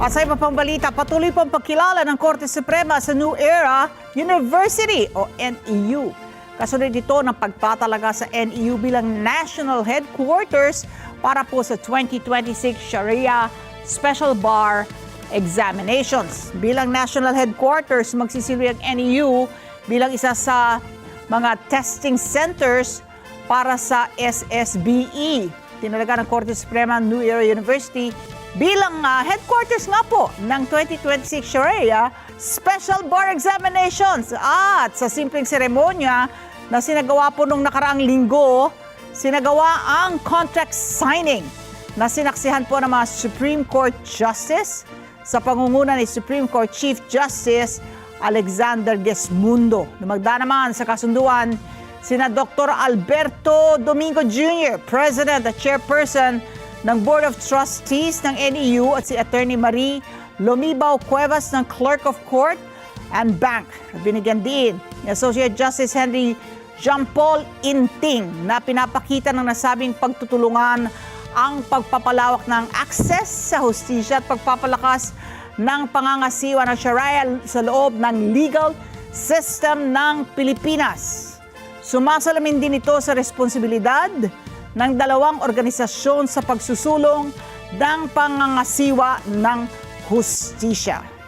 At sa iba pang balita, patuloy pang pagkilala ng Korte Suprema sa New Era University o NEU. Kasunod ito ng pagtatalaga sa NEU bilang national headquarters para po sa 2026 Sharia Special Bar Examinations. Bilang national headquarters, magsisilbi ang NEU bilang isa sa mga testing centers para sa SSBE. Tinalaga ng Korte Suprema New Era University bilang headquarters nga po ng 2026 Sharia Special Bar Examinations. At sa simpleng seremonya na sinagawa po nung nakaraang linggo, sinagawa ang contract signing na sinaksihan po ng mga Supreme Court Justice sa pangunguna ni Supreme Court Chief Justice Alexander Gesmundo. Dumagda naman sa kasunduan sina Dr. Alberto Domingo Jr., President at Chairperson ng Board of Trustees ng NEU at si Attorney Marie Lomibao Cuevas ng Clerk of Court and Bank. Binigyan din ni Associate Justice Henry Jean Paul Inting na pinapakita ng nasabing pagtutulungan ang pagpapalawak ng access sa hustisya at pagpapalakas ng pangangasiwa ng Sharia sa loob ng legal system ng Pilipinas. Sumasalamin din ito sa responsibilidad ng dalawang organisasyon sa pagsusulong ng pangangasiwa ng hustisya.